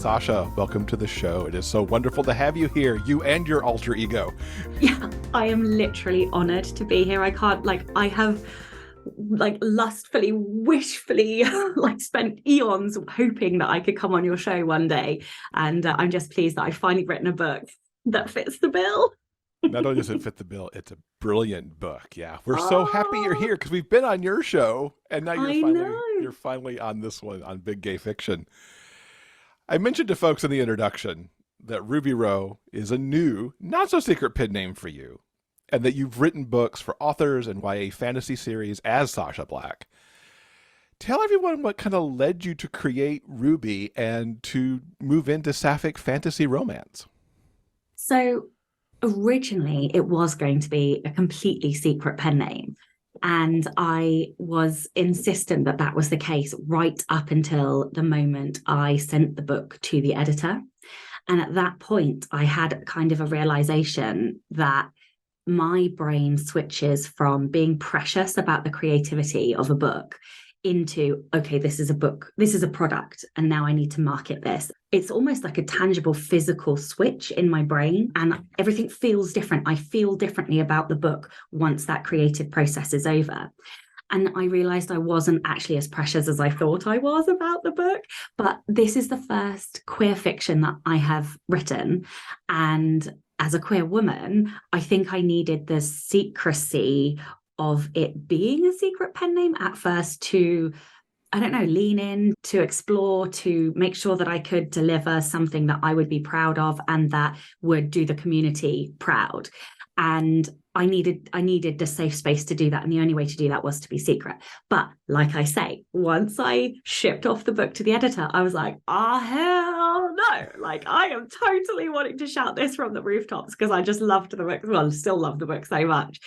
Sacha, welcome to the show. It is so wonderful to have you here, you and your alter ego. Yeah, I am literally honored to be here. I have lustfully, wishfully spent eons hoping that I could come on your show one day. And I'm just pleased that I've finally written a book that fits the bill. Not only does it fit the bill, it's a brilliant book. Yeah, we're so happy you're here because we've been on your show and now you're finally on this one, on Big Gay Fiction. I mentioned to folks in the introduction that Ruby Rowe is a new, not so secret pen name for you, and that you've written books for authors and YA fantasy series as Sacha Black. Tell everyone what kind of led you to create Ruby and to move into sapphic fantasy romance. So originally it was going to be a completely secret pen name. And I was insistent that that was the case right up until the moment I sent the book to the editor. And at that point, I had kind of a realization that my brain switches from being precious about the creativity of a book into, okay, this is a book, this is a product, and now I need to market this. It's almost like a tangible physical switch in my brain, and everything feels different. I feel differently about the book once that creative process is over. And I realized I wasn't actually as precious as I thought I was about the book. But this is the first queer fiction that I have written. And as a queer woman, I think I needed the secrecy of it being a secret pen name at first to, I don't know, lean in, to explore, to make sure that I could deliver something that I would be proud of and that would do the community proud. And I needed the safe space to do that. And the only way to do that was to be secret. But like I say, once I shipped off the book to the editor, I was like, hell no. I am totally wanting to shout this from the rooftops because I just loved the book. Well, still love the book so much.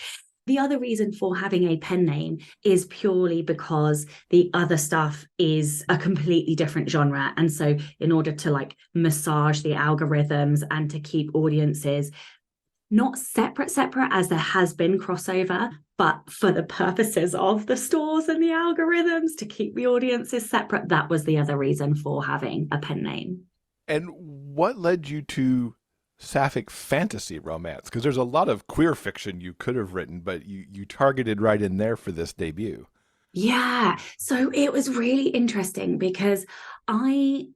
The other reason for having a pen name is purely because the other stuff is a completely different genre. And so in order to massage the algorithms and to keep audiences not separate as there has been crossover, but for the purposes of the stores and the algorithms to keep the audiences separate, that was the other reason for having a pen name. And what led you to sapphic fantasy romance? Because there's a lot of queer fiction you could have written, but you targeted right in there for this debut. Yeah, so it was really interesting because I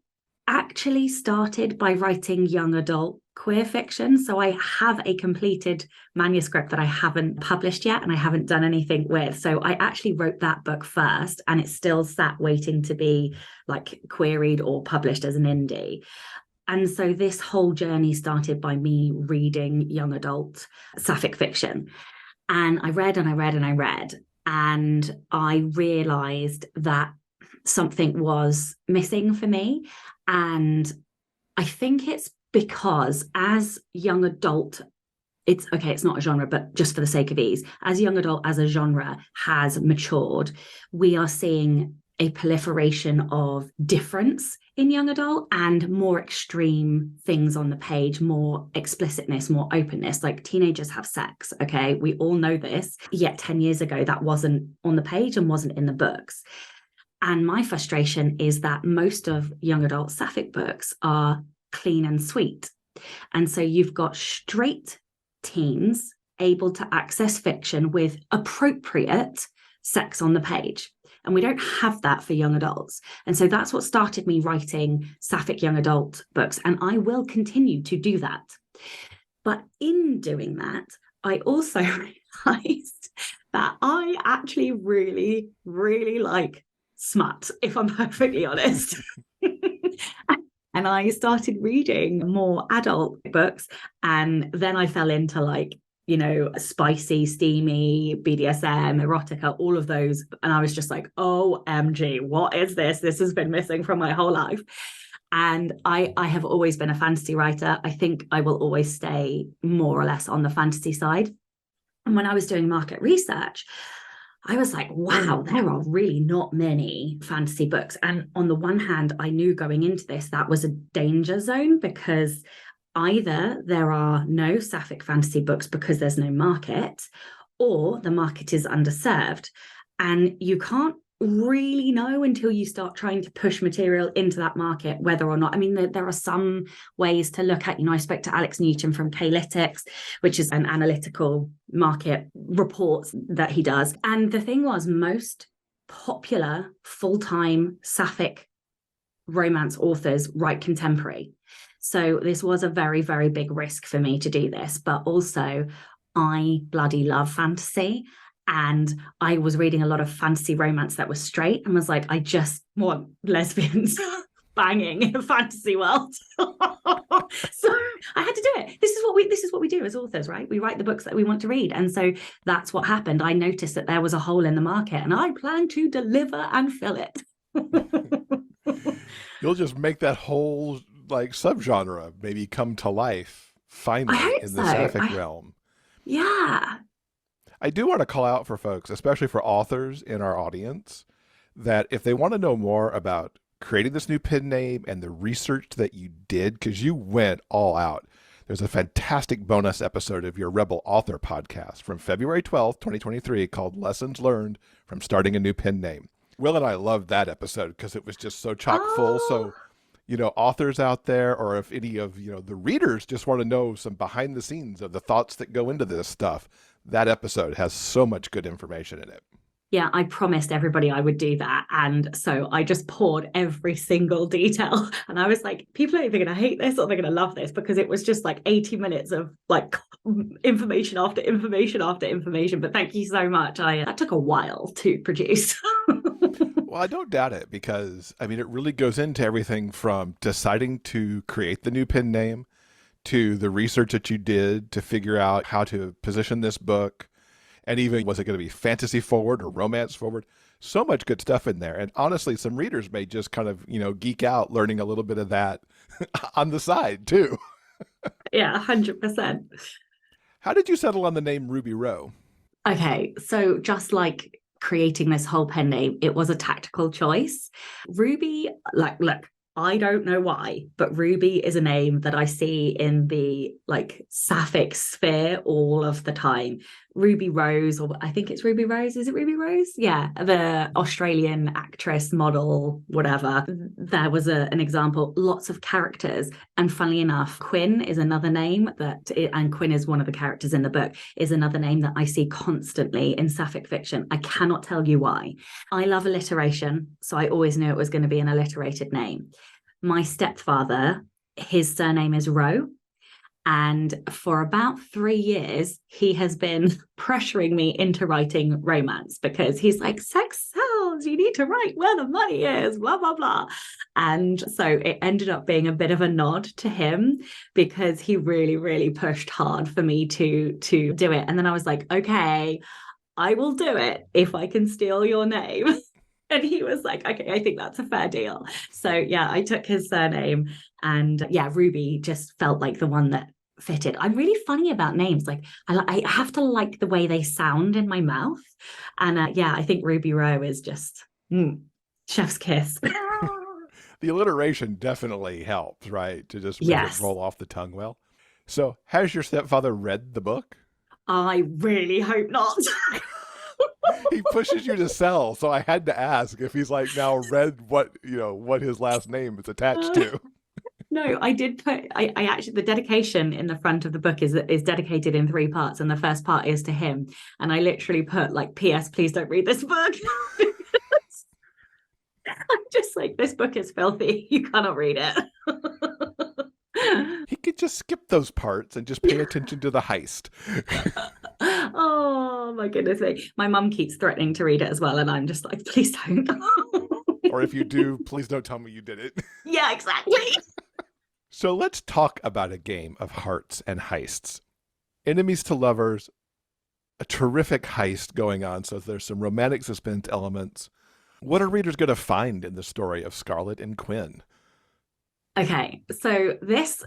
actually started by writing young adult queer fiction. So I have a completed manuscript that I haven't published yet and I haven't done anything with. So I actually wrote that book first and it's still sat waiting to be queried or published as an indie. And so this whole journey started by me reading young adult sapphic fiction. And I read and I read and I read. And I realized that something was missing for me. And I think it's because as young adult, it's not a genre, but just for the sake of ease, as young adult as a genre has matured, we are seeing a proliferation of difference in young adult and more extreme things on the page, more explicitness, more openness. Like teenagers have sex, okay? We all know this. Yet 10 years ago, that wasn't on the page and wasn't in the books. And my frustration is that most of young adult sapphic books are clean and sweet. And so you've got straight teens able to access fiction with appropriate sex on the page. And we don't have that for young adults. And so that's what started me writing sapphic young adult books. And I will continue to do that. But in doing that, I also realized that I actually really, really like smut, if I'm perfectly honest. And I started reading more adult books. And then I fell into spicy, steamy, BDSM, erotica, all of those. And I was just like, OMG, what is this? This has been missing from my whole life. And I have always been a fantasy writer. I think I will always stay more or less on the fantasy side. And when I was doing market research, I was like, wow, there are really not many fantasy books. And on the one hand, I knew going into this, that was a danger zone because either there are no sapphic fantasy books because there's no market, or the market is underserved. And you can't really know until you start trying to push material into that market, whether or not, I mean, there are some ways to look at, I spoke to Alex Newton from K-Lytics, which is an analytical market reports that he does. And the thing was, most popular full-time sapphic romance authors write contemporary. So this was a very, very big risk for me to do this, but also I bloody love fantasy. And I was reading a lot of fantasy romance that was straight and was like, I just want lesbians banging in a fantasy world. So I had to do it. This is what we do as authors, right? We write the books that we want to read. And so that's what happened. I noticed that there was a hole in the market and I plan to deliver and fill it. You'll just make that whole like subgenre maybe come to life finally in the sapphic realm. Yeah. I do want to call out for folks, especially for authors in our audience, that if they want to know more about creating this new pen name and the research that you did, because you went all out, there's a fantastic bonus episode of your Rebel Author podcast from February 12th, 2023 called Lessons Learned from Starting a New Pen Name. Will and I loved that episode because it was just so chock full. So, authors out there, or if any of, the readers just want to know some behind the scenes of the thoughts that go into this stuff, that episode has so much good information in it. Yeah, I promised everybody I would do that. And so I just poured every single detail. And I was like, people are either going to hate this or they're going to love this, because it was just like 80 minutes of like information after information after information. But thank you so much. That took a while to produce. Well, I don't doubt it, because it really goes into everything from deciding to create the new pen name to the research that you did to figure out how to position this book. And even, was it going to be fantasy forward or romance forward? So much good stuff in there. And honestly, some readers may just kind of, geek out learning a little bit of that on the side too. Yeah, 100%. How did you settle on the name Ruby Rowe? Okay, so just like creating this whole pen name, it was a tactical choice. Ruby, look, I don't know why, but Ruby is a name that I see in the like sapphic sphere all of the time. Ruby Rose, or I think it's Ruby Rose. Is it Ruby Rose? Yeah, the Australian actress, model, whatever. There was an example, lots of characters. And funnily enough, Quinn is another name and Quinn is one of the characters in the book, is another name that I see constantly in sapphic fiction. I cannot tell you why. I love alliteration, so I always knew it was going to be an alliterated name. My stepfather, his surname is Rowe. And for about 3 years, he has been pressuring me into writing romance, because he's like, sex sells, you need to write where the money is, blah, blah, blah. And so it ended up being a bit of a nod to him, because he really, really pushed hard for me to do it. And then I was like, okay, I will do it if I can steal your name. And he was like, okay, I think that's a fair deal. So yeah, I took his surname, and yeah, Ruby just felt like the one that fitted. I'm really funny about names. Like I have to like the way they sound in my mouth. And yeah, I think Ruby Rowe is just chef's kiss. The alliteration definitely helps, right? To just make it roll off the tongue well. So has your stepfather read the book? I really hope not. He pushes you to sell, so I had to ask if he's like now read what his last name is attached to. No, I did put. I actually, the dedication in the front of the book is dedicated in 3 parts, and the first part is to him. And I literally put like, "P.S. Please don't read this book." I'm just like, this book is filthy. You cannot read it. He could just skip those parts and just pay attention to the heist. Oh my goodness me. My mum keeps threatening to read it as well, and I'm just like, please don't. Or if you do, please don't tell me you did it. Yeah, exactly. So let's talk about a game of hearts and heists. Enemies to lovers, a terrific heist going on, so there's some romantic suspense elements. What are readers going to find in the story of Scarlett and Quinn? Okay, so this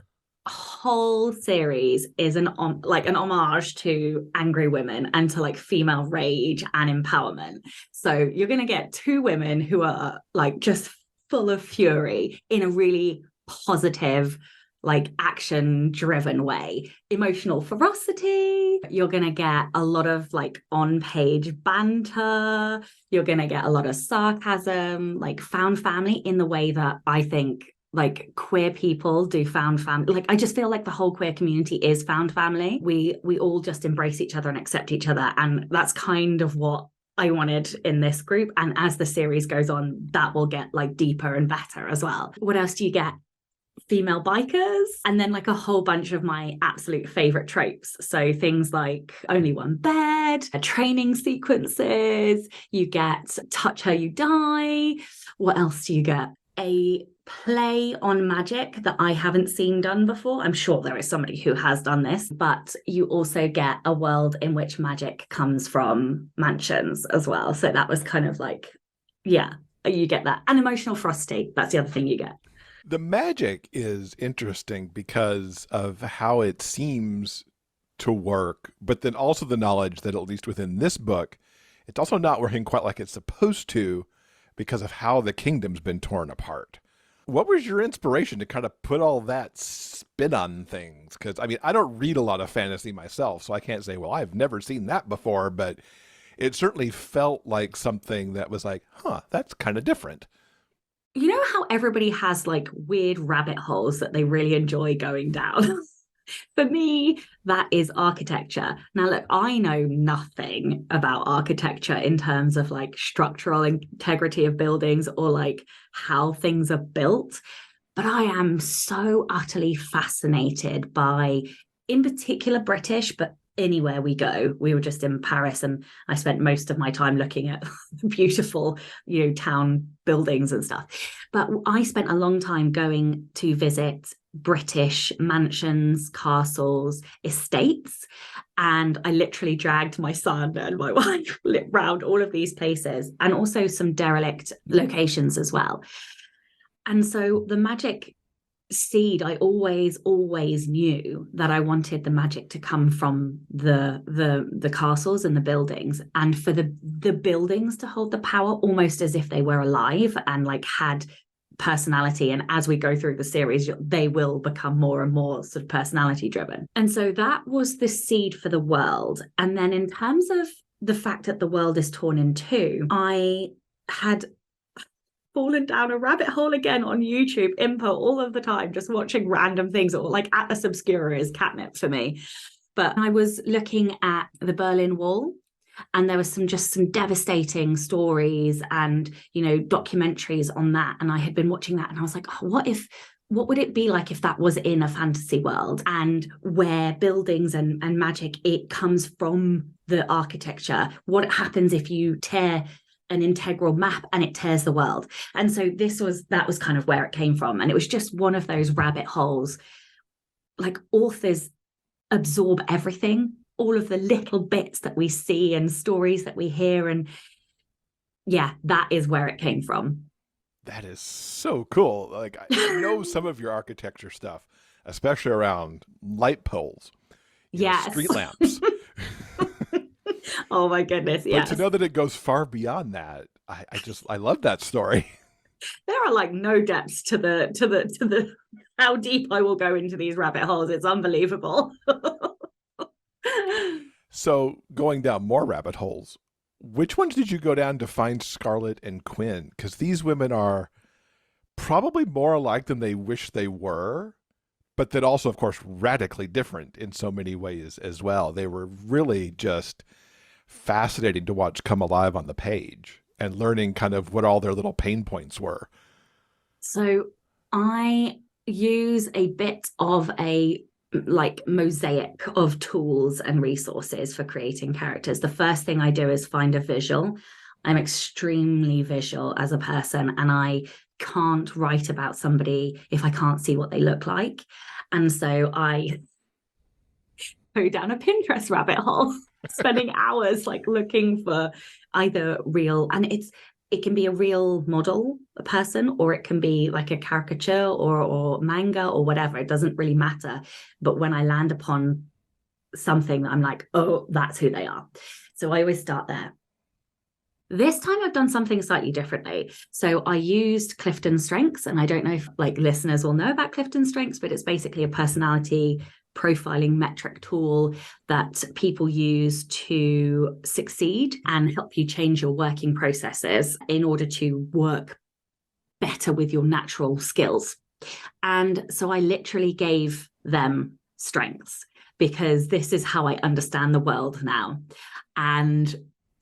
whole series is an homage to angry women and to like female rage and empowerment. So you're going to get 2 women who are like just full of fury in a really positive, like action driven way. Emotional ferocity, you're going to get a lot of like on page banter, you're going to get a lot of sarcasm, like found family in the way that I think like queer people do found family. Like I just feel like the whole queer community is found family. We all just embrace each other and accept each other, and that's kind of what I wanted in this group. And as the series goes on, that will get like deeper and better as well. What else do you get? Female bikers, and then like a whole bunch of my absolute favorite tropes. So things like only one bed, training sequences, you get touch her, you die. What else do you get? A play on magic that I haven't seen done before. I'm sure there is somebody who has done this, but you also get a world in which magic comes from mansions as well. So that was kind of like, yeah, you get that. And emotional ferocity, that's the other thing you get. The magic is interesting because of how it seems to work, but then also the knowledge that at least within this book, it's also not working quite like it's supposed to because of how the kingdom's been torn apart. What was your inspiration to kind of put all that spin on things? Because, I mean, I don't read a lot of fantasy myself, so I can't say, well, I've never seen that before, but it certainly felt like something that was like, huh, that's kind of different. You know how everybody has like weird rabbit holes that they really enjoy going down? For me, that is architecture. Now, look, I know nothing about architecture in terms of like structural integrity of buildings or like how things are built, but I am so utterly fascinated by, in particular, British, but anywhere we go. We were just in Paris and I spent most of my time looking at beautiful, town buildings and stuff. But I spent a long time going to visit British mansions, castles, estates. And I literally dragged my son and my wife around all of these places, and also some derelict locations as well. And so the magic seed, I always knew that I wanted the magic to come from the castles and the buildings, and for the buildings to hold the power almost as if they were alive and like had personality. And as we go through the series, they will become more and more sort of personality driven. And so that was the seed for the world. And then in terms of the fact that the world is torn in two, I had fallen down a rabbit hole again on YouTube, info all of the time, just watching random things, or like Atlas Obscura is catnip for me. But I was looking at the Berlin Wall, and there was some devastating stories and, documentaries on that. And I had been watching that and I was like, oh, what would it be like if that was in a fantasy world, and where buildings and magic, it comes from the architecture? What happens if you tear an integral map and it tears the world? And so that was kind of where it came from. And it was just one of those rabbit holes. Like, authors absorb everything, all of the little bits that we see and stories that we hear. And yeah, that is where it came from. That is so cool. Like, I know some of your architecture stuff, especially around light poles, yes, street lamps. Oh my goodness, yes. But to know that it goes far beyond that, I love that story. There are like no depths to the how deep I will go into these rabbit holes. It's unbelievable. So, going down more rabbit holes, which ones did you go down to find Scarlett and Quinn? Because these women are probably more alike than they wish they were, but then also, of course, radically different in so many ways as well. They were really just fascinating to watch come alive on the page, and learning kind of what all their little pain points were. So I use a bit of a like mosaic of tools and resources for creating characters. The first thing I do is find a visual. I'm extremely visual as a person, and I can't write about somebody if I can't see what they look like. And so I go down a Pinterest rabbit hole, spending hours like looking for either real, and it can be a real model, a person, or it can be like a caricature or manga or whatever. It doesn't really matter. But when I land upon something, I'm like, oh, that's who they are. So I always start there. This time I've done something slightly differently. So I used Clifton Strengths, and I don't know if like listeners will know about Clifton Strengths, but it's basically a personality profiling metric tool that people use to succeed and help you change your working processes in order to work better with your natural skills. And so I literally gave them strengths because this is how I understand the world now. And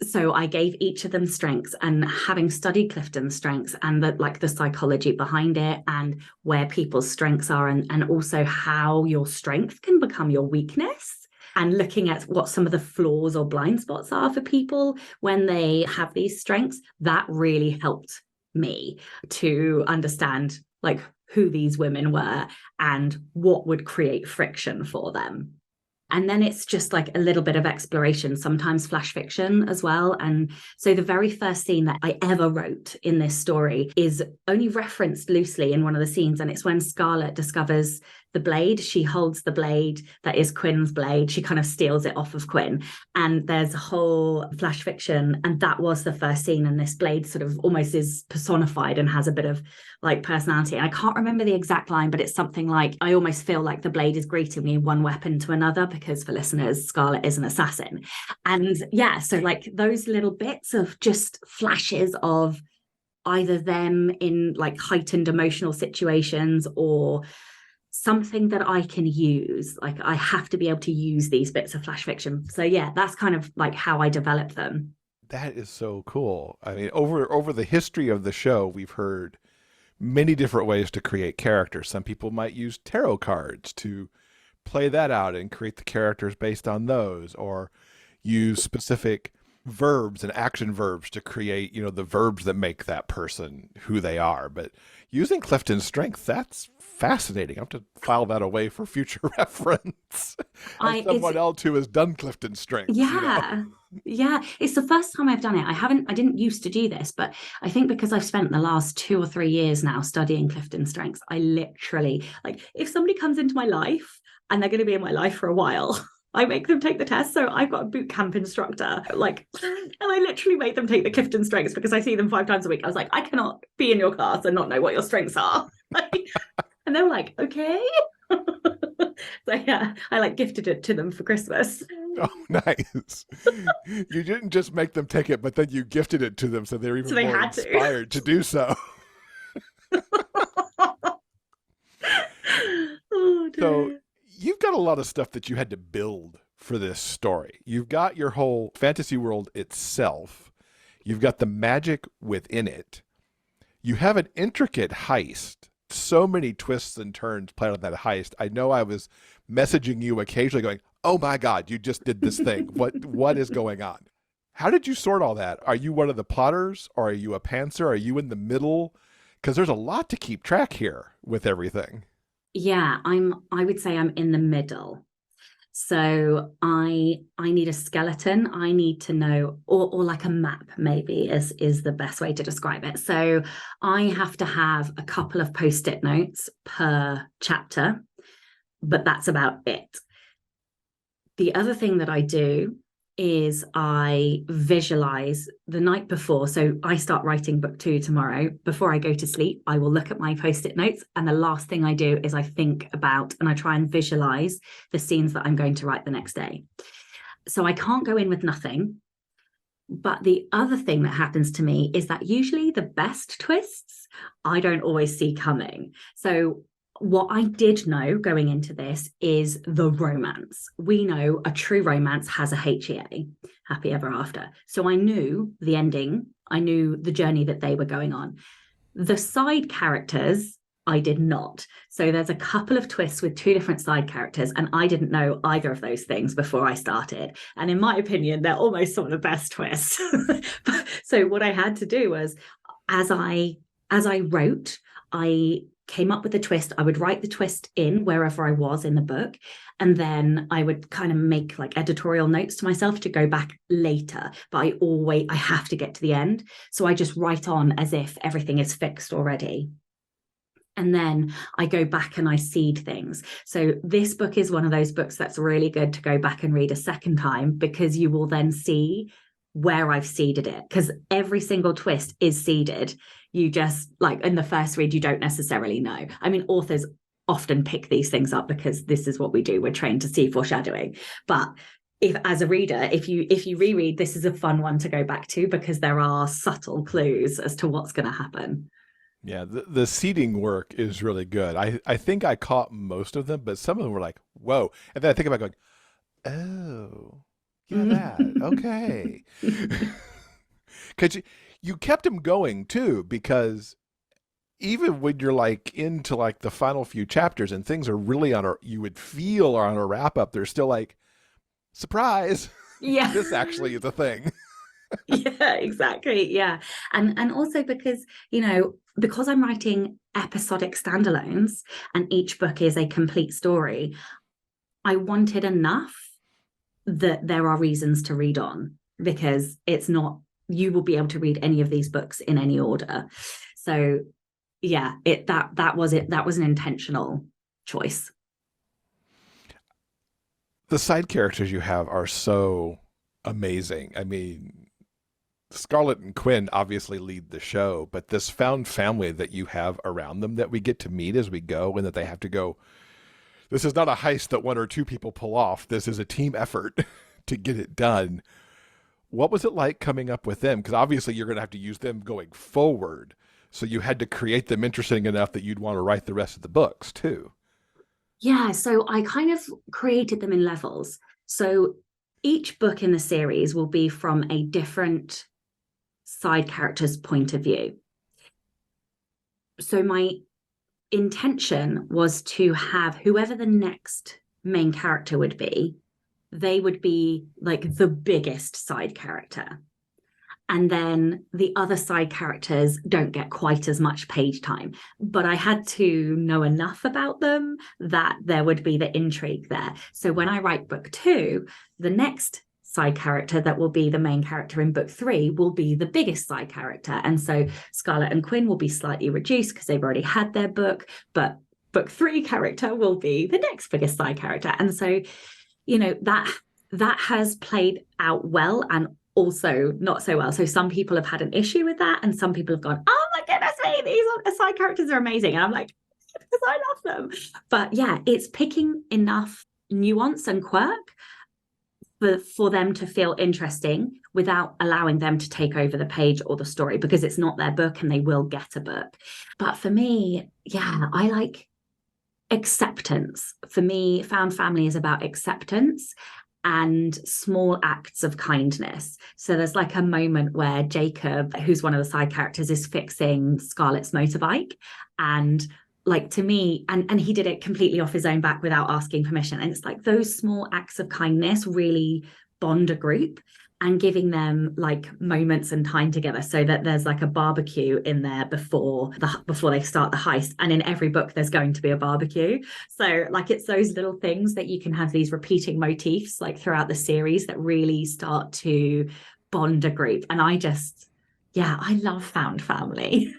so I gave each of them strengths, and having studied Clifton's strengths and the psychology behind it and where people's strengths are, and also how your strength can become your weakness, and looking at what some of the flaws or blind spots are for people when they have these strengths, that really helped me to understand like who these women were and what would create friction for them. And then it's just like a little bit of exploration, sometimes flash fiction as well. And so the very first scene that I ever wrote in this story is only referenced loosely in one of the scenes. And it's when Scarlett discovers the blade. She holds the blade that is Quinn's blade. She kind of steals it off of Quinn. And there's a whole flash fiction. And that was the first scene. And this blade sort of almost is personified and has a bit of like personality. And I can't remember the exact line, but it's something like, I almost feel like the blade is greeting me one weapon to another, because for listeners, Scarlett is an assassin. And yeah, so like those little bits of just flashes of either them in like heightened emotional situations or something that I can use. Like I have to be able to use these bits of flash fiction. So yeah, that's kind of like how I develop them. That is so cool. I mean, over the history of the show, we've heard many different ways to create characters. Some people might use tarot cards to play that out and create the characters based on those, or use specific verbs and action verbs to create, the verbs that make that person who they are. But using Clifton's strength, that's fascinating. I have to file that away for future reference. As someone else who has done Clifton's strength. Yeah. Yeah. It's the first time I've done it. I didn't used to do this, but I think because I've spent the last 2 or 3 years now studying Clifton strengths, I literally, like, if somebody comes into my life and they're going to be in my life for a while, I make them take the test. So I've got a boot camp instructor, and I literally make them take the Clifton strengths because I see them 5 times a week. I was like, I cannot be in your class and not know what your strengths are. And they were like, okay. So yeah, I like gifted it to them for Christmas. Oh, nice. You didn't just make them take it, but then you gifted it to them so they're even more inspired to do so. Oh, dear. So you've got a lot of stuff that you had to build for this story. You've got your whole fantasy world itself. You've got the magic within it. You have an intricate heist. So many twists and turns played on that heist. I know I was messaging you occasionally going, oh my God, you just did this thing. What is going on? How did you sort all that? Are you one of the plotters, or are you a pantser? Are you in the middle? Because there's a lot to keep track here with everything. Yeah, I would say I'm in the middle. So I need a skeleton. I need to know, or like a map maybe is the best way to describe it. So I have to have a couple of post-it notes per chapter, but that's about it. The other thing that I do is I visualize the night before. So I start writing book 2 tomorrow. Before I go to sleep, I will look at my post-it notes. And the last thing I do is I think about and I try and visualize the scenes that I'm going to write the next day. So I can't go in with nothing. But the other thing that happens to me is that usually the best twists I don't always see coming. So what I did know going into this is the romance. We know a true romance has a HEA, happy ever after. So I knew the ending. I knew the journey that they were going on. The side characters, I did not. So there's a couple of twists with 2 different side characters, and I didn't know either of those things before I started. And in my opinion, they're almost some of the best twists. So what I had to do was, as I wrote, I came up with a twist. I would write the twist in wherever I was in the book. And then I would kind of make like editorial notes to myself to go back later. But I have to get to the end. So I just write on as if everything is fixed already. And then I go back and I seed things. So this book is one of those books that's really good to go back and read a second time, because you will then see where I've seeded it, because every single twist is seeded. You just, like, in the first read, you don't necessarily know. I mean, authors often pick these things up because this is what we do. We're trained to see foreshadowing. But if, as a reader, if you reread, this is a fun one to go back to because there are subtle clues as to what's going to happen. Yeah, the seeding work is really good. I think I caught most of them, but some of them were like, whoa. And then I think about going, oh, yeah, that. Okay. Because you kept them going too, because even when you're like into like the final few chapters and things are really on a, you would feel on a wrap up, they're still like, surprise. Yeah. This actually is a thing. Yeah, exactly. Yeah. And also because, because I'm writing episodic standalones and each book is a complete story, I wanted enough that there are reasons to read on, because it's not, you will be able to read any of these books in any order. So yeah, that was an intentional choice. The side characters you have are so amazing. I mean, Scarlett and Quinn obviously lead the show, but this found family that you have around them that we get to meet as we go, and that they have to go, this is not a heist that one or two people pull off. This is a team effort to get it done. What was it like coming up with them? Because obviously you're going to have to use them going forward. So you had to create them interesting enough that you'd want to write the rest of the books too. Yeah, so I kind of created them in levels. So each book in the series will be from a different side character's point of view. So my intention was to have whoever the next main character would be, they would be like the biggest side character. And then the other side characters don't get quite as much page time. But I had to know enough about them that there would be the intrigue there. So when I write book 2, the next side character that will be the main character in book 3 will be the biggest side character. And so Scarlett and Quinn will be slightly reduced because they've already had their book, but book 3 character will be the next biggest side character. And so, that has played out well and also not so well. So some people have had an issue with that, and some people have gone, oh my goodness me, these side characters are amazing. And I'm like, because I love them. But yeah, it's picking enough nuance and quirk for them to feel interesting without allowing them to take over the page or the story, because it's not their book and they will get a book. But for me, yeah, I like acceptance. For me, found family is about acceptance and small acts of kindness. So there's like a moment where Jacob, who's one of the side characters, is fixing Scarlett's motorbike, and like, to me, and he did it completely off his own back without asking permission. And it's like those small acts of kindness really bond a group, and giving them like moments and time together, so that there's like a barbecue in there before they start the heist. And in every book there's going to be a barbecue. So like, it's those little things that you can have these repeating motifs like throughout the series that really start to bond a group. And I love found family.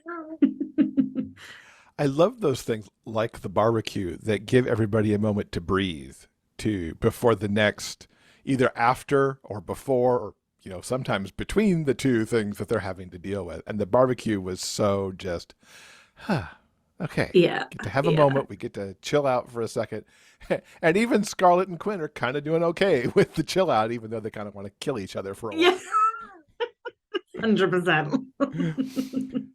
I love those things like the barbecue that give everybody a moment to breathe too before the next, either after or before, or sometimes between the two things that they're having to deal with. And the barbecue was so just, okay. Yeah. Get to have a moment. We get to chill out for a second. And even Scarlett and Quinn are kind of doing okay with the chill out, even though they kind of want to kill each other for a while. Yeah. 100%.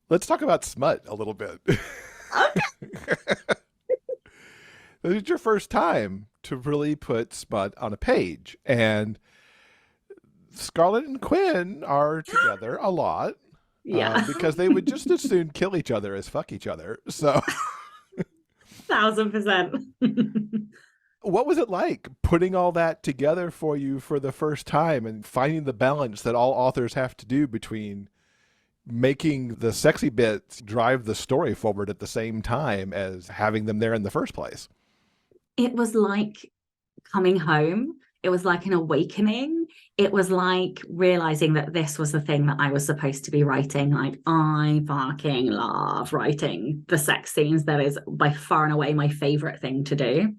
Let's talk about smut a little bit. Okay. This is your first time to really put smut on a page, and Scarlett and Quinn are together a lot. Yeah. Because they would just as soon kill each other as fuck each other. So 1000%. What was it like putting all that together for you for the first time and finding the balance that all authors have to do between making the sexy bits drive the story forward at the same time as having them there in the first place? It was like coming home. It was like an awakening. It was like realizing that this was the thing that I was supposed to be writing. Like, I fucking love writing the sex scenes. That is by far and away my favorite thing to do.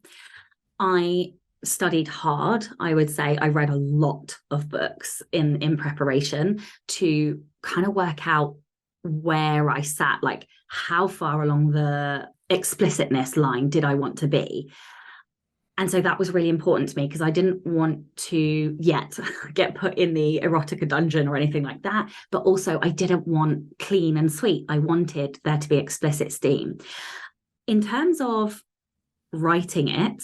I studied hard. I would say I read a lot of books in preparation to kind of work out where I sat, like how far along the explicitness line did I want to be. And so that was really important to me because I didn't want to yet get put in the erotica dungeon or anything like that. But also I didn't want clean and sweet. I wanted there to be explicit steam. In terms of writing it,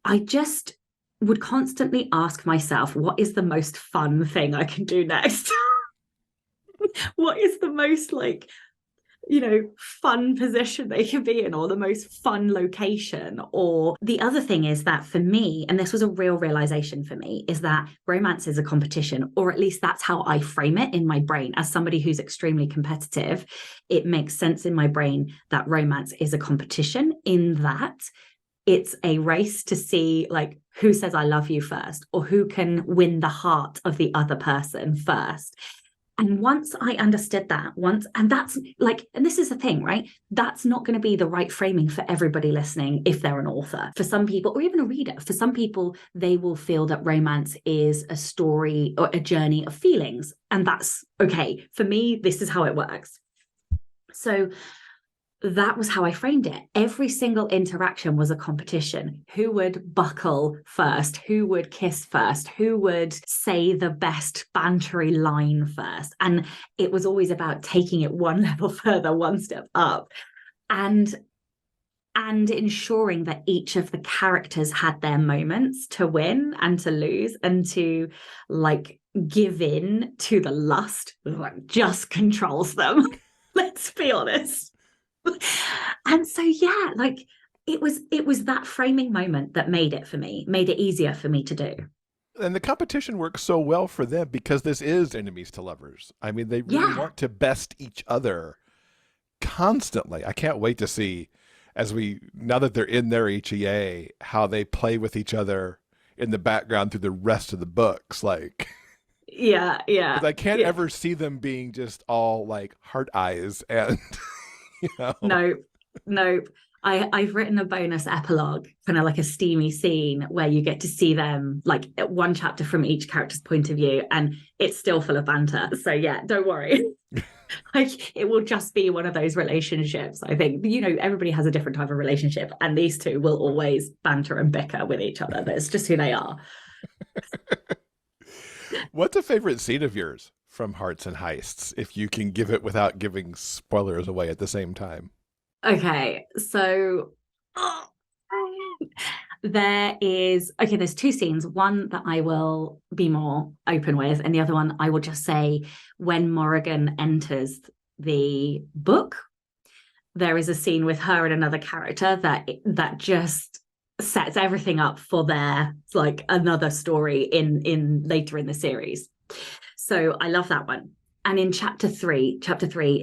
I just would constantly ask myself, what is the most fun thing I can do next? What is the most like, fun position they can be in, or the most fun location? Or the other thing is that for me, and this was a real realization for me, is that romance is a competition, or at least that's how I frame it in my brain. As somebody who's extremely competitive, it makes sense in my brain that romance is a competition, in that it's a race to see like who says I love you first, or who can win the heart of the other person first. And once I understood that, and that's like, and this is the thing, right? That's not going to be the right framing for everybody listening if they're an author. For some people, or even a reader, for some people, they will feel that romance is a story or a journey of feelings. And that's okay. For me, this is how it works. So that was how I framed it. Every single interaction was a competition. Who would buckle first? Who would kiss first? Who would say the best bantery line first? And it was always about taking it one level further, one step up, and ensuring that each of the characters had their moments to win and to lose, and to like give in to the lust that like just controls them. Let's be honest. And so yeah, like it was that framing moment that made it easier for me to do. And the competition works so well for them because this is enemies to lovers. I mean, they really want to best each other constantly. I can't wait to see, now that they're in their HEA, how they play with each other in the background through the rest of the books. Like, yeah. Because I can't ever see them being just all like heart eyes and Nope. I've written a bonus epilogue, kind of like a steamy scene where you get to see them like one chapter from each character's point of view, and it's still full of banter. So yeah, don't worry. Like it will just be one of those relationships. I think, everybody has a different type of relationship, and these two will always banter and bicker with each other. That's just who they are. What's a favorite scene of yours from Heists and Heists, if you can give it without giving spoilers away at the same time? Okay, so there's two scenes. One that I will be more open with, and the other one I will just say, when Morrigan enters the book, there is a scene with her and another character that just sets everything up for their like another story in later in the series. So I love that one. And in chapter three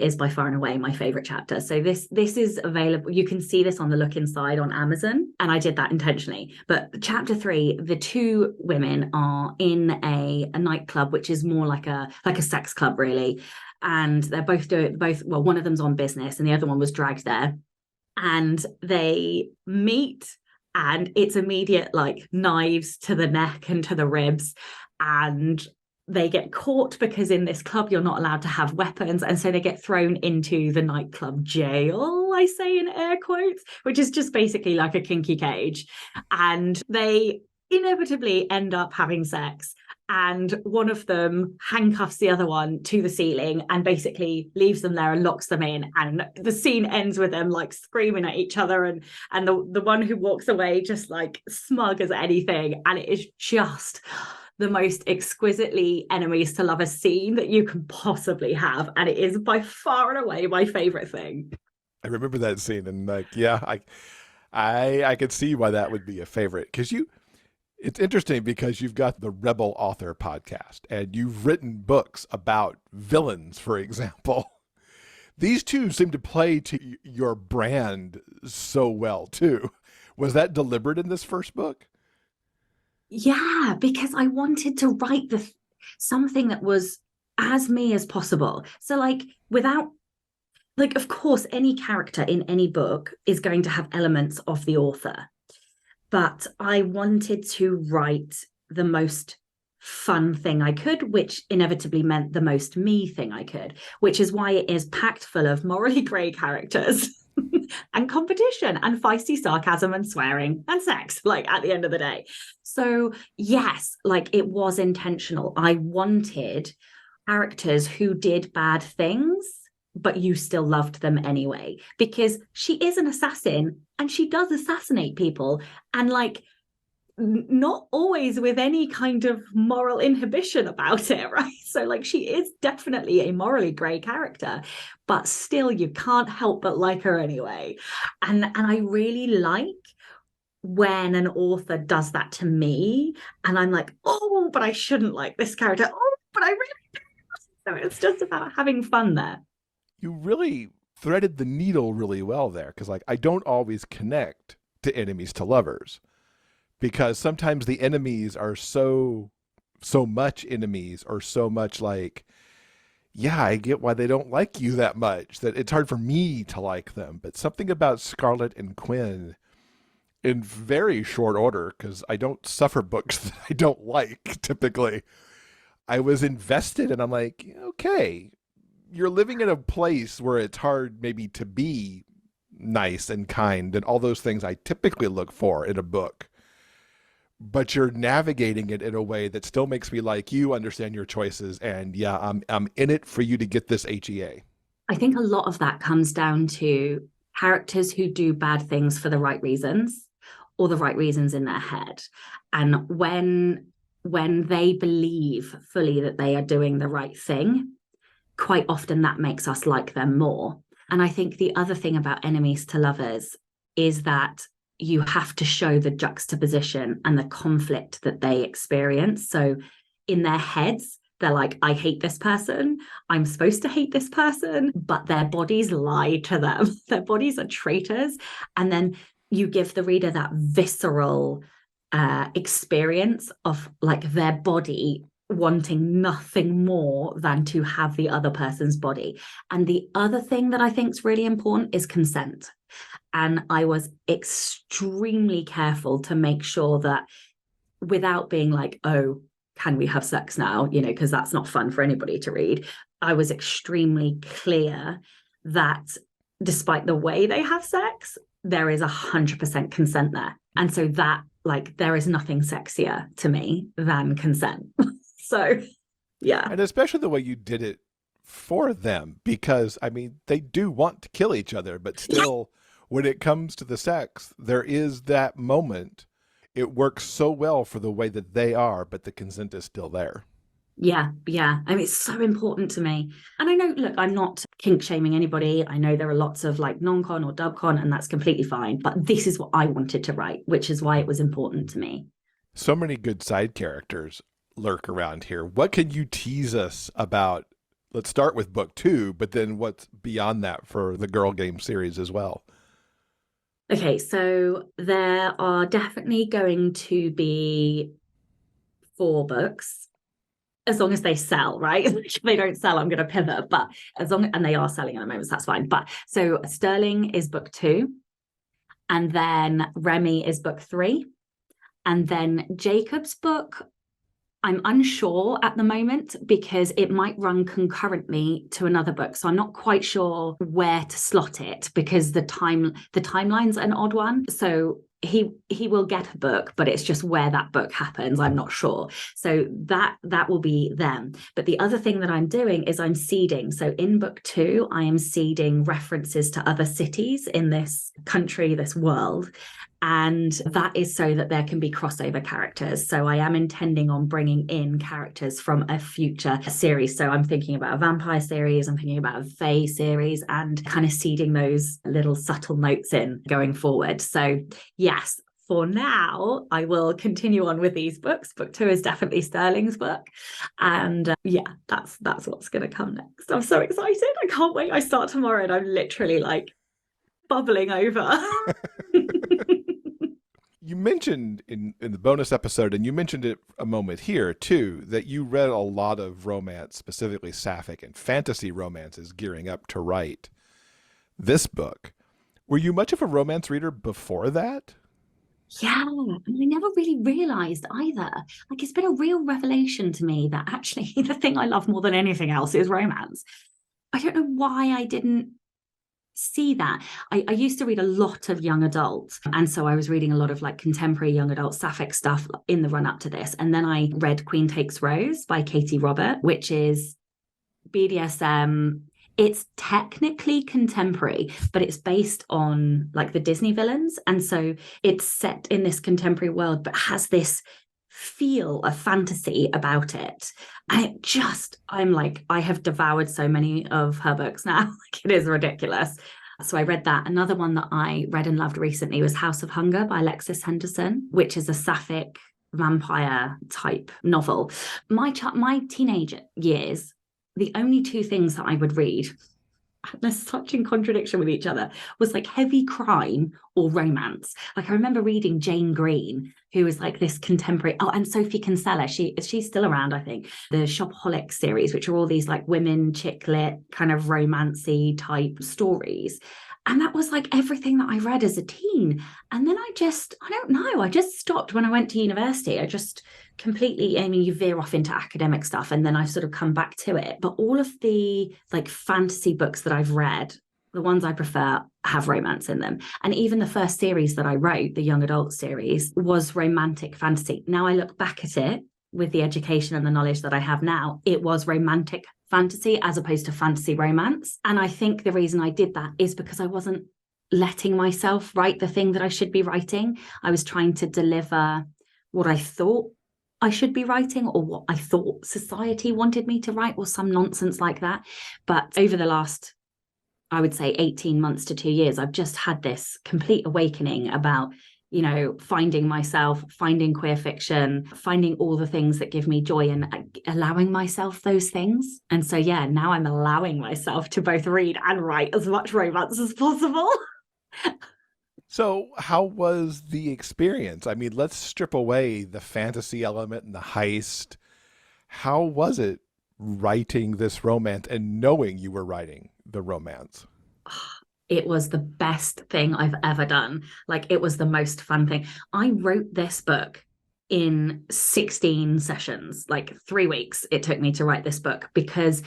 is by far and away my favorite chapter. So this is available. You can see this on the Look Inside on Amazon, and I did that intentionally. But chapter 3, the two women are in a nightclub, which is more like a sex club, really. And they're well, one of them's on business and the other one was dragged there. And they meet, and it's immediate like knives to the neck and to the ribs. And they get caught because in this club you're not allowed to have weapons, and so they get thrown into the nightclub jail, I say in air quotes, which is just basically like a kinky cage, and they inevitably end up having sex, and one of them handcuffs the other one to the ceiling and basically leaves them there and locks them in, and the scene ends with them like screaming at each other, and the one who walks away just like smug as anything, and it is just the most exquisitely enemies to lovers scene that you can possibly have, and it is by far and away my favorite thing. I remember that scene, and like, yeah, I could see why that would be a favorite, because it's interesting because you've got the Rebel Author podcast, and you've written books about villains, for example. These two seem to play to your brand so well too. Was that deliberate in this first book? Yeah, because I wanted to write something that was as me as possible. So like without, like, of course, any character in any book is going to have elements of the author. but I wanted to write the most fun thing I could, which inevitably meant the most me thing I could, which is why it is packed full of morally grey characters and competition and feisty sarcasm and swearing and sex, like at the end of the day. So yes, like it was intentional. I wanted characters who did bad things, but you still loved them anyway, because she is an assassin and she does assassinate people, and like not always with any kind of moral inhibition about it, right? So like she is definitely a morally grey character, but still you can't help but like her anyway. And I really like when an author does that to me and I'm like, oh, but I shouldn't like this character. Oh, but I really do. So it's just about having fun there. You really threaded the needle really well there, because like I don't always connect to enemies to lovers, because sometimes the enemies are so much enemies, or so much like, yeah, I get why they don't like you that much, that it's hard for me to like them. But something about Scarlet and Quinn, in very short order, because I don't suffer books that I don't like typically, I was invested, and I'm like, okay, you're living in a place where it's hard maybe to be nice and kind and all those things I typically look for in a book, but you're navigating it in a way that still makes me like you, understand your choices, and yeah, I'm in it for you to get this HEA. I think a lot of that comes down to characters who do bad things for the right reasons, or the right reasons in their head. And when they believe fully that they are doing the right thing, quite often that makes us like them more. And I think the other thing about enemies to lovers is that you have to show the juxtaposition and the conflict that they experience. So in their heads, they're like, I hate this person. I'm supposed to hate this person, but their bodies lie to them. Their bodies are traitors. And then you give the reader that visceral experience of like their body wanting nothing more than to have the other person's body. And the other thing that I think is really important is consent. And I was extremely careful to make sure that, without being like, oh, can we have sex now? You know, because that's not fun for anybody to read. I was extremely clear that despite the way they have sex, there is 100% consent there. And so that, like, there is nothing sexier to me than consent. So, yeah. And especially the way you did it for them, because, I mean, they do want to kill each other, but still, when it comes to the sex, there is that moment. It works so well for the way that they are, but the consent is still there. Yeah. I mean, it's so important to me. And I know, look, I'm not kink shaming anybody. I know there are lots of like non-con or dub-con, and that's completely fine. But this is what I wanted to write, which is why it was important to me. So many good side characters lurk around here. What can you tease us about? Let's start with book 2, but then what's beyond that for the Girl Game series as well? Okay, so there are definitely going to be 4 books, as long as they sell, right? If they don't sell, I'm going to pivot. But and they are selling at the moment, so that's fine. But so Sterling is book 2, and then Remy is book 3, and then Jacob's book, I'm unsure at the moment because it might run concurrently to another book. So I'm not quite sure where to slot it, because the timeline's an odd one. So he will get a book, but it's just where that book happens, I'm not sure. So that will be them. But the other thing that I'm doing is I'm seeding. So in book 2, I am seeding references to other cities in this country, this world. And that is so that there can be crossover characters. So I am intending on bringing in characters from a future series. So I'm thinking about a vampire series, I'm thinking about a fae series, and kind of seeding those little subtle notes in going forward. So yes, for now, I will continue on with these books. Book 2 is definitely Sterling's book. And yeah, that's what's going to come next. I'm so excited. I can't wait. I start tomorrow and I'm literally like bubbling over. You mentioned in the bonus episode, and you mentioned it a moment here too, that you read a lot of romance, specifically sapphic and fantasy romances, gearing up to write this book. Were you much of a romance reader before that? Yeah, and I never really realized either. Like, it's been a real revelation to me that actually the thing I love more than anything else is romance. I don't know why I didn't see that. I used to read a lot of young adult. And so I was reading a lot of like contemporary young adult sapphic stuff in the run up to this. And then I read Queen Takes Rose by Katie Robert, which is BDSM. It's technically contemporary, but it's based on like the Disney villains. And so it's set in this contemporary world, but has this feel of fantasy about it. And it just, I'm like, I have devoured so many of her books now. Like, it is ridiculous. So I read that. Another one that I read and loved recently was House of Hunger by Alexis Henderson, which is a sapphic vampire type novel. My teenage years, the only two things that I would read, they're such in contradiction with each other, was like heavy crime or romance. Like, I remember reading Jane Green, who is like this contemporary, and Sophie Kinsella, she's still around, I think, the Shopaholic series, which are all these like women chick lit kind of romancy type stories. And that was like everything that I read as a teen. And then I don't know, I just stopped when I went to university. I just completely, I mean, you veer off into academic stuff and then I've sort of come back to it. But all of the like fantasy books that I've read, the ones I prefer, have romance in them. And even the first series that I wrote, the young adult series, was romantic fantasy. Now I look back at it with the education and the knowledge that I have now, it was romantic fantasy as opposed to fantasy romance. And I think the reason I did that is because I wasn't letting myself write the thing that I should be writing. I was trying to deliver what I thought I should be writing or what I thought society wanted me to write or some nonsense like that. But over the last, I would say 18 months to 2 years, I've just had this complete awakening about, you know, finding myself, finding queer fiction, finding all the things that give me joy and allowing myself those things. And so, yeah, now I'm allowing myself to both read and write as much romance as possible. So, how was the experience? I mean, let's strip away the fantasy element and the heist. How was it writing this romance and knowing you were writing the romance? It was the best thing I've ever done. Like, it was the most fun thing. I wrote this book in 16 sessions, like 3 weeks it took me to write this book because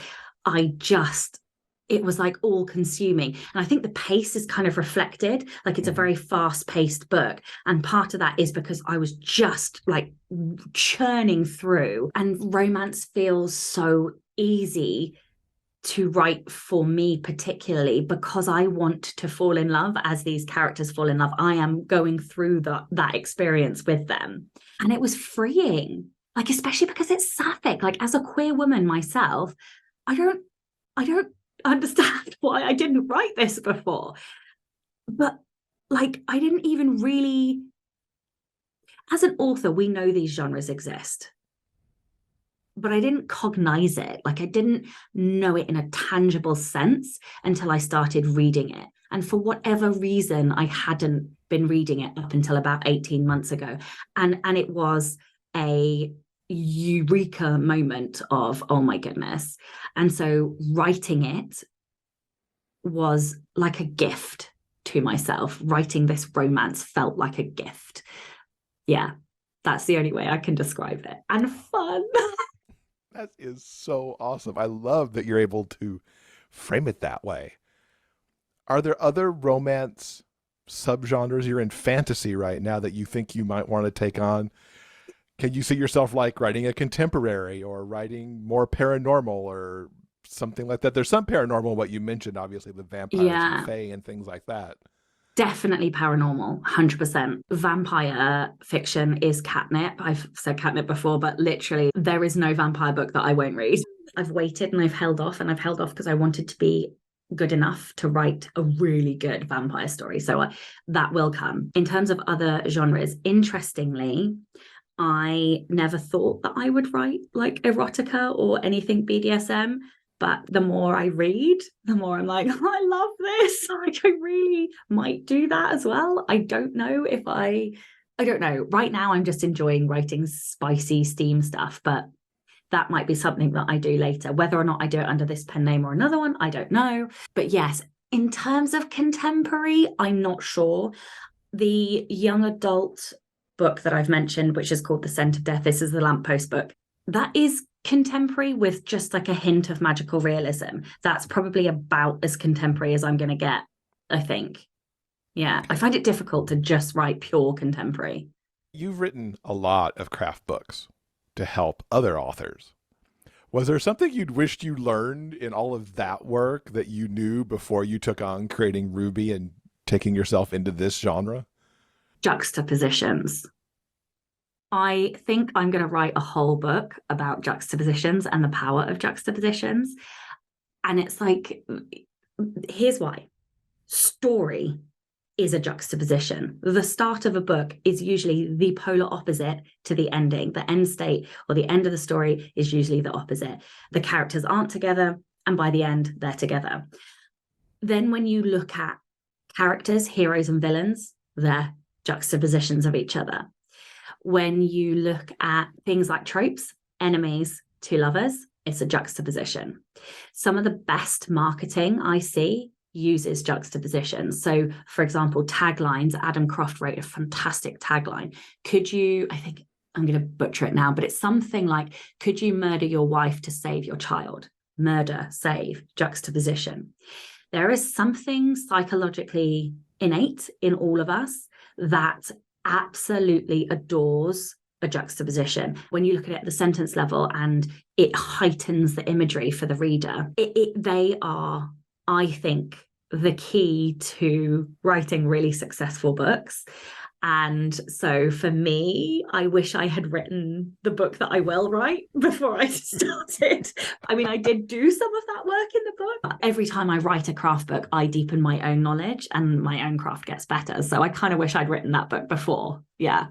it was like all consuming. And I think the pace is kind of reflected. Like, it's a very fast paced book. And part of that is because I was just like churning through, and romance feels so easy to write for me, particularly because I want to fall in love as these characters fall in love. I am going through that experience with them. And it was freeing, like, especially because it's sapphic. Like, as a queer woman myself, I don't understand why I didn't write this before. But like, I didn't even really, as an author, we know these genres exist, but I didn't cognize it. Like, I didn't know it in a tangible sense until I started reading it. And for whatever reason, I hadn't been reading it up until about 18 months ago. And it was a eureka moment of, oh my goodness. And so writing it was like a gift to myself. Writing this romance felt like a gift. Yeah, that's the only way I can describe it. And fun. That is so awesome. I love that you're able to frame it that way. Are there other romance subgenres? You're in fantasy right now that you think you might want to take on. Can you see yourself like writing a contemporary or writing more paranormal or something like that? There's some paranormal, what you mentioned, obviously, the vampires and fae and things like that. Definitely paranormal, 100%. Vampire fiction is catnip. I've said catnip before, but literally there is no vampire book that I won't read. I've waited and I've held off because I wanted to be good enough to write a really good vampire story. So that will come. In terms of other genres, interestingly, I never thought that I would write like erotica or anything BDSM. But the more I read, the more I'm like, oh, I love this. Like, I really might do that as well. I don't know. Right now, I'm just enjoying writing spicy steam stuff, but that might be something that I do later. Whether or not I do it under this pen name or another one, I don't know. But yes, in terms of contemporary, I'm not sure. The young adult book that I've mentioned, which is called The Scent of Death, this is the lamppost book, that is contemporary with just like a hint of magical realism. That's probably about as contemporary as I'm going to get, I think. Yeah, I find it difficult to just write pure contemporary. You've written a lot of craft books to help other authors. Was there something you'd wished you learned in all of that work that you knew before you took on creating Ruby and taking yourself into this genre? Juxtapositions. I think I'm going to write a whole book about juxtapositions and the power of juxtapositions. And it's like, here's why. Story is a juxtaposition. The start of a book is usually the polar opposite to the ending. The end state or the end of the story is usually the opposite. The characters aren't together, and by the end, they're together. Then when you look at characters, heroes and villains, they're juxtapositions of each other. When you look at things like tropes, enemies to lovers, it's a juxtaposition. Some of the best marketing I see uses juxtapositions. So, for example, taglines. Adam Croft wrote a fantastic tagline. I think I'm going to butcher it now, but it's something like, could you murder your wife to save your child? Murder, save, juxtaposition. There is something psychologically innate in all of us that absolutely adores a juxtaposition. When you look at it at the sentence level and it heightens the imagery for the reader, they are, I think, the key to writing really successful books. And so for me, I wish I had written the book that I will write before I started. I mean, I did do some of that work in the book. Every time I write a craft book, I deepen my own knowledge and my own craft gets better. So I kind of wish I'd written that book before. Yeah.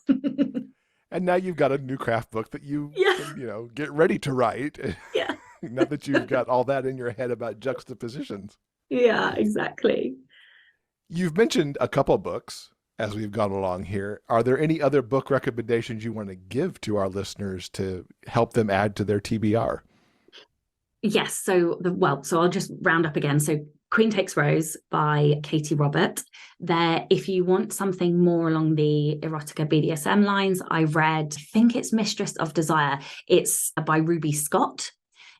And now you've got a new craft book that you can, get ready to write. Yeah. Now that you've got all that in your head about juxtapositions. Yeah, exactly. You've mentioned a couple books as we've gone along here. Are there any other book recommendations you want to give to our listeners to help them add to their TBR? Yes. So I'll just round up again. So Queen Takes Rose by Katie Robert. If you want something more along the erotica BDSM lines, I think it's Mistress of Desire. It's by Ruby Scott.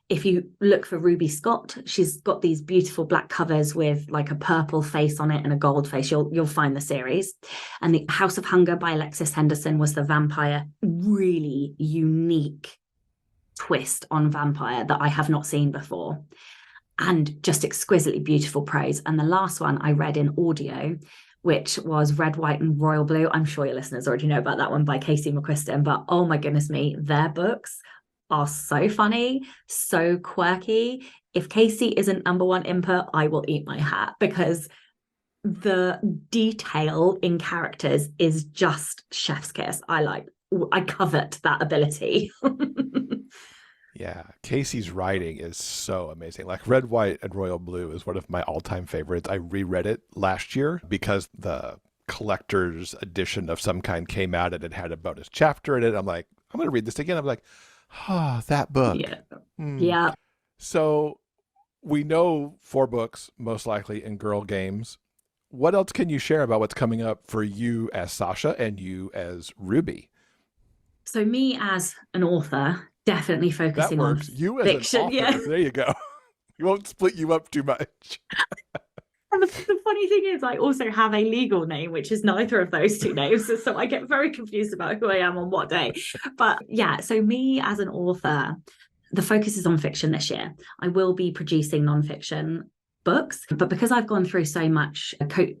If you look for Ruby Scott, she's got these beautiful black covers with like a purple face on it and a gold face. You'll find the series. And the House of Hunger by Alexis Henderson was the vampire, really unique twist on vampire that I have not seen before. And just exquisitely beautiful prose. And the last one I read in audio, which was Red, White and Royal Blue. I'm sure your listeners already know about that one by Casey McQuiston, but oh my goodness me, their books are so funny, so quirky. If Casey isn't number one input, I will eat my hat because the detail in characters is just chef's kiss. I covet that ability. Yeah, Casey's writing is so amazing. Like Red, White, and Royal Blue is one of my all-time favorites. I reread it last year because the collector's edition of some kind came out and it had a bonus chapter in it. I'm like, I'm going to read this again. I'm like, that book. Yeah. Yeah. So we know 4 books, most likely in Girl Games. What else can you share about what's coming up for you as Sacha and you as Ruby? So me as an author, definitely focusing on you as fiction. An author. Yeah. There you go. We won't split you up too much. And the funny thing is, I also have a legal name, which is neither of those two names. So I get very confused about who I am on what day. But yeah, so me as an author, the focus is on fiction this year. I will be producing nonfiction books, but because I've gone through so much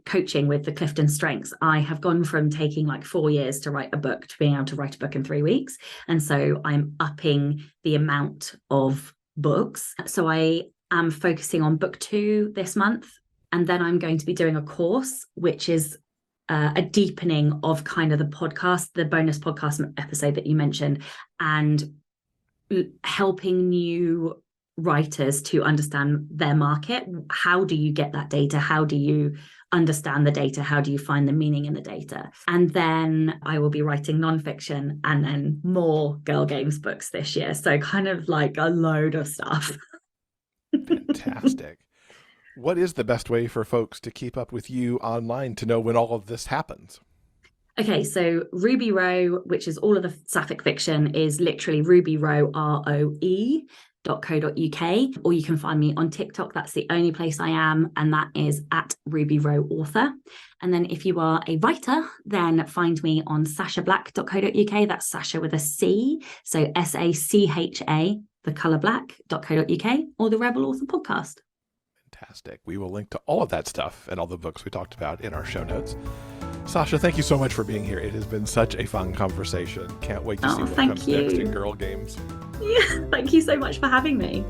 coaching with the Clifton Strengths, I have gone from taking like 4 years to write a book to being able to write a book in 3 weeks. And so I'm upping the amount of books. So I am focusing on book 2 this month. And then I'm going to be doing a course, which is a deepening of kind of the podcast, the bonus podcast episode that you mentioned, and helping new writers to understand their market. How do you get that data? How do you understand the data? How do you find the meaning in the data? And then I will be writing nonfiction and then more Girl Games books this year. So kind of like a load of stuff. Fantastic. What is the best way for folks to keep up with you online to know when all of this happens? Okay, so Ruby Roe, which is all of the sapphic fiction, is literally Ruby Roe, ROE.co.uk, or you can find me on TikTok. That's the only place I am, and that is at Ruby Roe Author. And then if you are a writer, then find me on sachablack.co.uk. That's Sacha with a C, so SACHA, the colour black.co.uk, or the Rebel Author Podcast. Fantastic. We will link to all of that stuff and all the books we talked about in our show notes. Sacha, thank you so much for being here. It has been such a fun conversation. Can't wait to see what comes next in Girl Games. Yeah, thank you so much for having me.